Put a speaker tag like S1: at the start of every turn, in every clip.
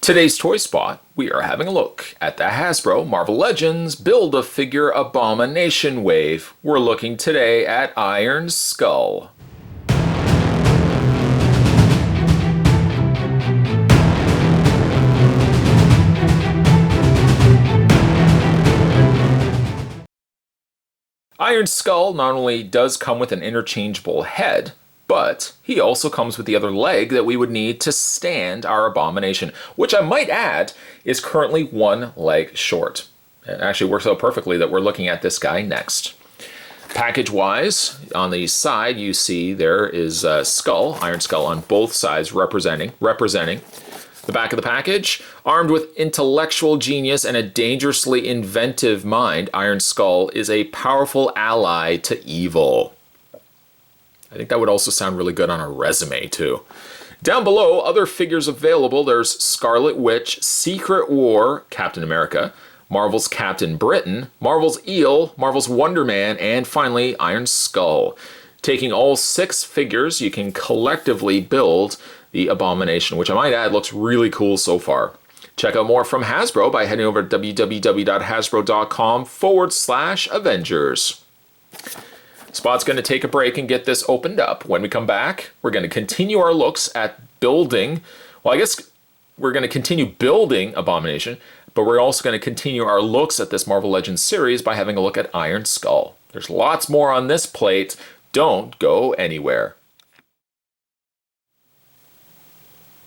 S1: Today's Toy Spot, we are having a look at the Hasbro Marvel Legends Build-A-Figure Abomination wave. We're looking today at Iron Skull. Iron Skull not only does come with an interchangeable head, but he also comes with the other leg that we would need to stand our Abomination, which I might add is currently one leg short. It actually works out perfectly that we're looking at this guy next. Package-wise, on the side you see there is a skull, Iron Skull on both sides representing. The back of the package, armed with intellectual genius and a dangerously inventive mind, Iron Skull is a powerful ally to evil. I think that would also sound really good on a resume too. Down below, other figures available. There's Scarlet Witch, Secret War, Captain America, Marvel's Captain Britain, Marvel's Eel, Marvel's Wonder Man, and finally Iron Skull. Taking all 6 figures, you can collectively build the Abomination, which I might add looks really cool so far. Check out more from Hasbro by heading over to www.hasbro.com/Avengers. Spot's going to take a break and get this opened up. When we come back, we're going to continue our looks at building, well, I guess we're going to continue building Abomination, but we're also going to continue our looks at this Marvel Legends series by having a look at Iron Skull. There's lots more on this plate. Don't go anywhere.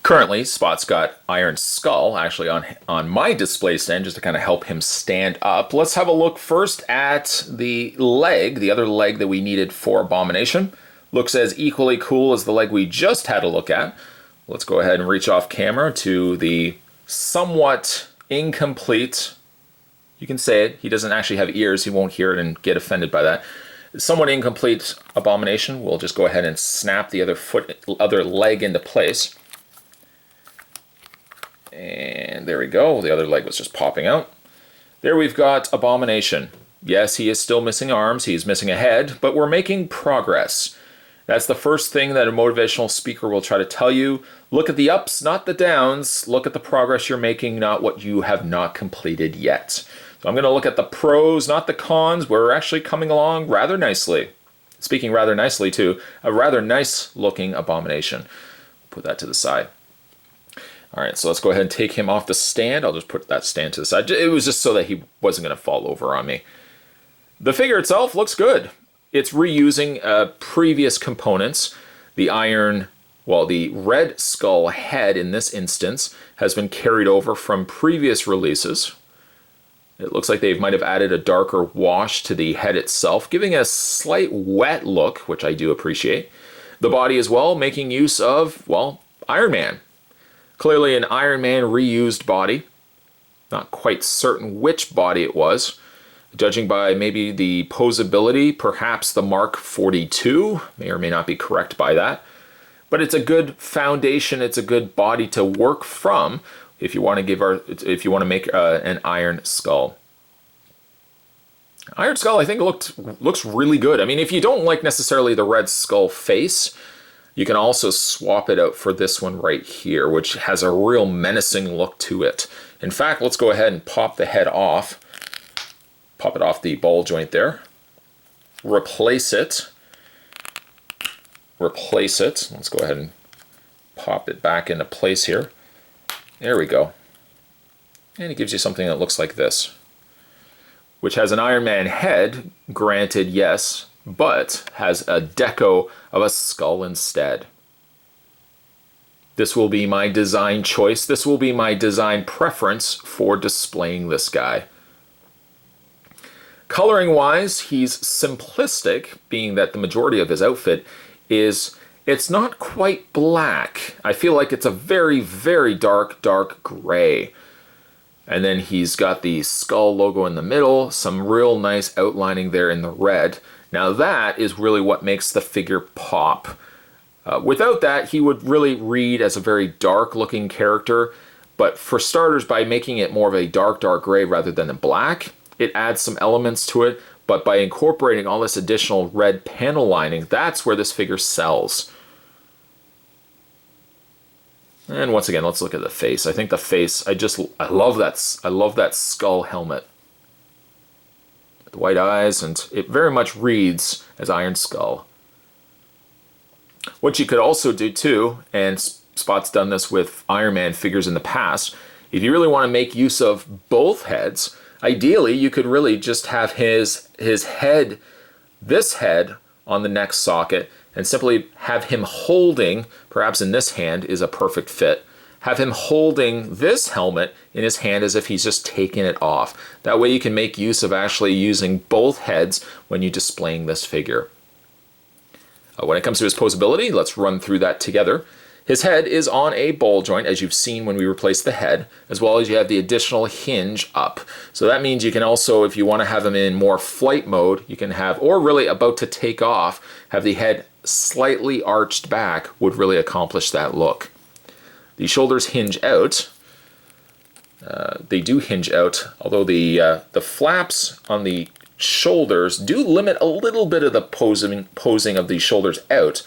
S1: Currently, Spot's got Iron Skull actually on my display stand just to kind of help him stand up. Let's have a look first at the leg, the other leg that we needed for Abomination. Looks as equally cool as the leg we just had a look at. Let's go ahead and reach off camera to the somewhat incomplete, you can say it, he doesn't actually have ears, he won't hear it and get offended by that. Somewhat incomplete Abomination. We'll just go ahead and snap the other leg into place. And there we go. The other leg was just popping out. There we've got Abomination. Yes, he is still missing arms. He's missing a head, but we're making progress. That's the first thing that a motivational speaker will try to tell you. Look at the ups, not the downs. Look at the progress you're making, not what you have not completed yet. So I'm going to look at the pros, not the cons. We're actually coming along rather nicely. Speaking rather nicely too, a rather nice looking Abomination. Put that to the side. All right, so let's go ahead and take him off the stand. I'll just put that stand to the side. It was just so that he wasn't going to fall over on me. The figure itself looks good. It's reusing previous components. The Red Skull head in this instance has been carried over from previous releases. It looks like they might have added a darker wash to the head itself, giving a slight wet look, which I do appreciate. The body as well, making use of, well, Iron Man. Clearly an Iron Man reused body. Not quite certain which body it was. Judging by maybe the posability, perhaps the Mark 42. May or may not be correct by that. But it's a good foundation, it's a good body to work from if you want to make an Iron Skull. Iron Skull, I think looks really good. I mean, if you don't like necessarily the Red Skull face, you can also swap it out for this one right here, which has a real menacing look to it. In fact, let's go ahead and pop the head off. Pop it off the ball joint there. Replace it. Let's go ahead and pop it back into place here. There we go. And it gives you something that looks like this, which has an Iron Man head, granted, yes, but has a deco of a skull instead. This will be my design choice. This will be my design preference for displaying this guy. Coloring wise, he's simplistic, being that the majority of his outfit it's not quite black. I feel like it's a very, very dark gray. And then he's got the skull logo in the middle, some real nice outlining there in the red. Now that is really what makes the figure pop. Without that, he would really read as a very dark looking character, but for starters, by making it more of a dark gray rather than a black, it adds some elements to it, but by incorporating all this additional red panel lining, that's where this figure sells. And once again, let's look at the face. I think the face, I love that skull helmet. The white eyes, and it very much reads as Iron Skull. What you could also do too, and Spot's done this with Iron Man figures in the past, if you really want to make use of both heads, ideally you could really just have his head, this head on the neck socket, and simply have him holding, perhaps in this hand is a perfect fit, have him holding this helmet in his hand as if he's just taking it off. That way you can make use of actually using both heads when you're displaying this figure. When it comes to his posability, let's run through that together. His head is on a ball joint, as you've seen when we replaced the head, as well as you have the additional hinge up. So that means you can also, if you want to have him in more flight mode, you can have, or really about to take off, have the head slightly arched back would really accomplish that look. The shoulders hinge out. They do hinge out, although the flaps on the shoulders do limit a little bit of the posing of the shoulders out,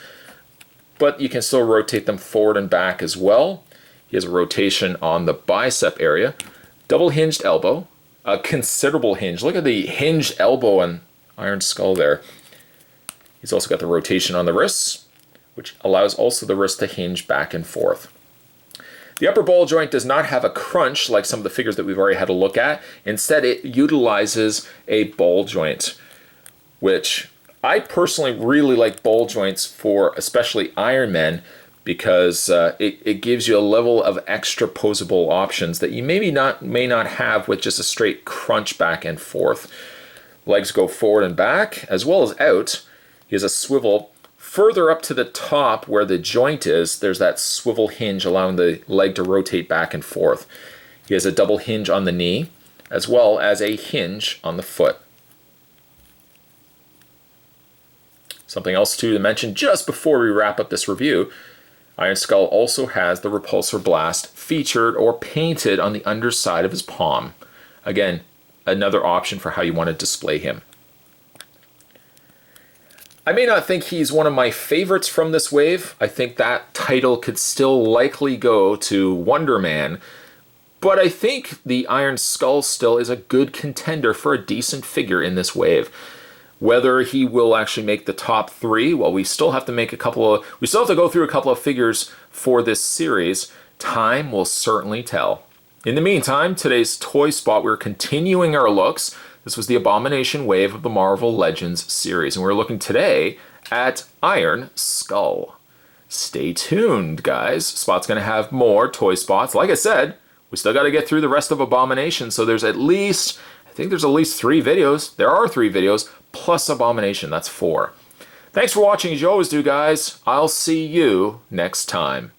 S1: but you can still rotate them forward and back as well. He has a rotation on the bicep area. Double hinged elbow, a considerable hinge. Look at the hinged elbow on Iron Skull there. He's also got the rotation on the wrists, which allows also the wrist to hinge back and forth. The upper ball joint does not have a crunch like some of the figures that we've already had a look at. Instead, it utilizes a ball joint, which I personally really like ball joints for especially Iron Man, because it gives you a level of extra posable options that you may not have with just a straight crunch back and forth. Legs go forward and back as well as out. He has a swivel further up to the top where the joint is. There's that swivel hinge allowing the leg to rotate back and forth. He has a double hinge on the knee as well as a hinge on the foot. Something else to mention just before we wrap up this review, Iron Skull also has the Repulsor Blast featured or painted on the underside of his palm. Again, another option for how you want to display him. I may not think he's one of my favorites from this wave. I think that title could still likely go to Wonder Man, but I think the Iron Skull still is a good contender for a decent figure in this wave. Whether he will actually make the top 3, well, we still have to go through a couple of figures for this series. Time will certainly tell. In the meantime, today's Toy Spot, we're continuing our looks. This was the Abomination wave of the Marvel Legends series, and we're looking today at Iron Skull. Stay tuned, guys. Spot's going to have more Toy Spots. Like I said, we still got to get through the rest of Abomination, so there's at least 3 videos. There are 3 videos, plus Abomination. That's 4. Thanks for watching, as you always do, guys. I'll see you next time.